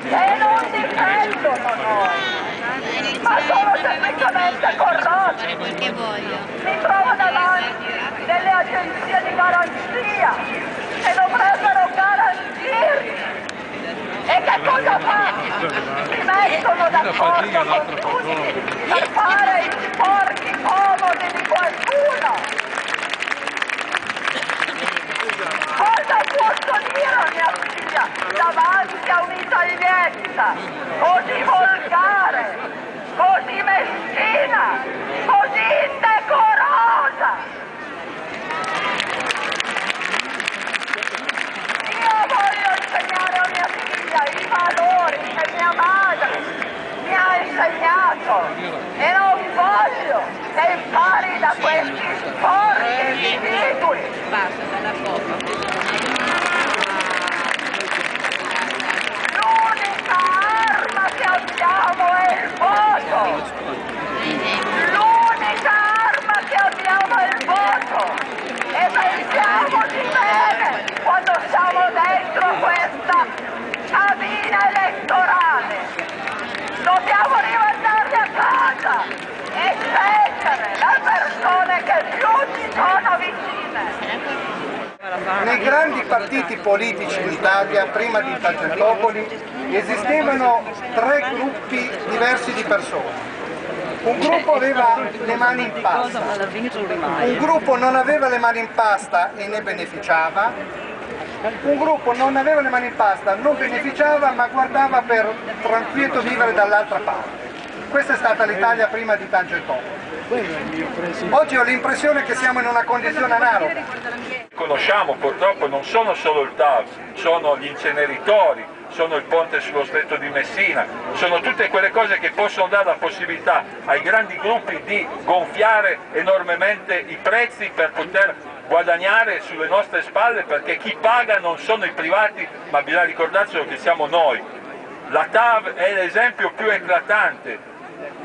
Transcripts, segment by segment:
e non difendono noi, ma sono semplicemente corrotti. Si trova davanti delle agenzie di garanzia che dovrebbero garantirci. E che cosa fanno? Si mettono d'accordo con tutti per fare i porchi comodi di qualcuno. Cosa posso dire a mia figlia davanti a un'italietta così volgare, così meschina, così indecorosa? Io voglio insegnare a mia figlia i valori che mia madre mi ha insegnato e non voglio che impari da questi porchi individui. L'unica arma che abbiamo è il voto. L'unica arma che abbiamo è il voto. E pensiamoci bene quando siamo dentro questa cabina elettorale. Dobbiamo rimandarli a casa e scegliere le persone che più ci sono vicine. Nei grandi partiti politici d'Italia, prima di Tangentopoli, esistevano tre gruppi diversi di persone. Un gruppo aveva le mani in pasta, un gruppo non aveva le mani in pasta e ne beneficiava, un gruppo non aveva le mani in pasta, non beneficiava ma guardava per tranquillo vivere dall'altra parte. Questa è stata l'Italia prima di Tangentopoli. Oggi ho l'impressione che siamo in una condizione analoga. Conosciamo purtroppo non sono solo il TAV, sono gli inceneritori, sono il ponte sullo stretto di Messina, sono tutte quelle cose che possono dare la possibilità ai grandi gruppi di gonfiare enormemente i prezzi per poter guadagnare sulle nostre spalle, perché chi paga non sono i privati, ma bisogna ricordarselo che siamo noi. La TAV è l'esempio più eclatante.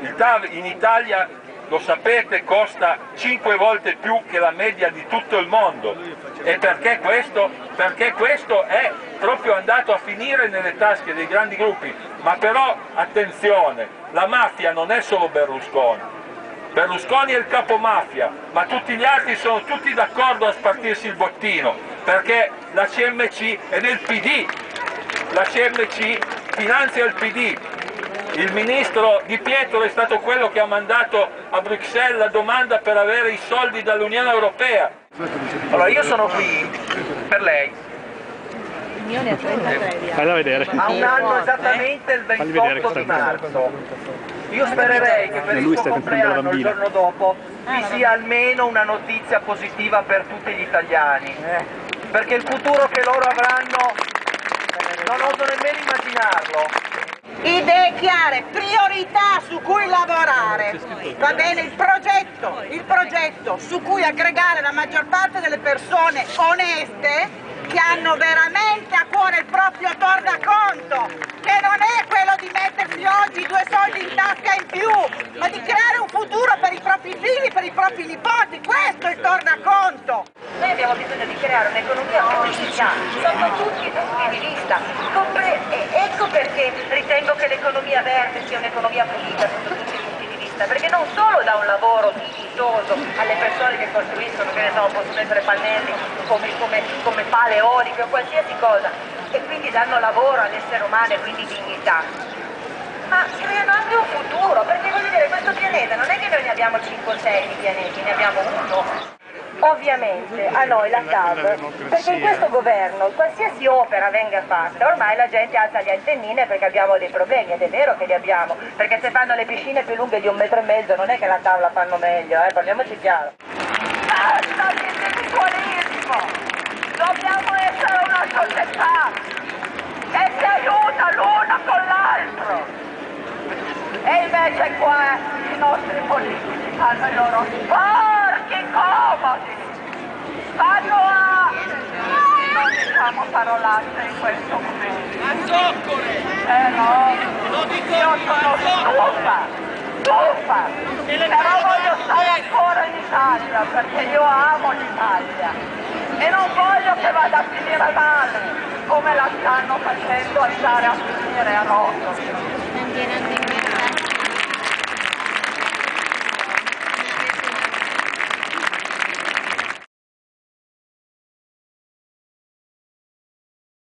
Il TAV in Italia, lo sapete, costa 5 volte più che la media di tutto il mondo. E perché questo? Perché questo è proprio andato a finire nelle tasche dei grandi gruppi. Ma però, attenzione, la mafia non è solo Berlusconi. Berlusconi è il capomafia, ma tutti gli altri sono tutti d'accordo a spartirsi il bottino, perché la CMC è nel PD, la CMC finanzia il PD. Il ministro Di Pietro è stato quello che ha mandato a Bruxelles la domanda per avere i soldi dall'Unione Europea. Allora io sono qui per lei. Falla vedere. A un anno esattamente il 28 di marzo. Io spererei che per il suo compleanno, il giorno dopo, vi sia almeno una notizia positiva per tutti gli italiani. Perché il futuro che loro avranno non oso nemmeno immaginarlo. Idee chiare, priorità su cui lavorare, va bene, il progetto su cui aggregare la maggior parte delle persone oneste che hanno veramente a cuore il proprio tornaconto, che non è quello di mettersi oggi 2 soldi in tasca in più, ma di creare un futuro per i propri figli, per i propri nipoti. Questo è il tornaconto. Noi abbiamo bisogno di creare un'economia pubblica sotto tutti i punti di vista. Ecco perché ritengo che l'economia verde sia un'economia pulita sotto tutti i punti di vista, perché non solo dà un lavoro dignitoso alle persone che costruiscono, che ne so, possono essere pannelli come pale eoliche o qualsiasi cosa, e quindi danno lavoro all'essere umano e quindi dignità, ma creano anche un futuro, perché voglio dire, questo pianeta non è che noi ne abbiamo 5 o 6 di pianeti, ne abbiamo uno. Ovviamente a noi la TAV, perché in questo governo qualsiasi opera venga fatta, ormai la gente alza le antennine perché abbiamo dei problemi, ed è vero che li abbiamo, perché se fanno le piscine più lunghe di 1,5 metri non è che la TAV la fanno meglio, parliamoci chiaro. Basta l'individualismo! Dobbiamo essere una società che si aiuta l'uno con l'altro! E invece qua i nostri politici fanno i loro porchi comodi! Vanno a... non diciamo parolacce in questo momento. A zoccole! No, io sono stufa! Però voglio stare ancora in Italia, perché io amo l'Italia e non voglio che vada a finire male. come la stanno facendo alzare a finire a rotto.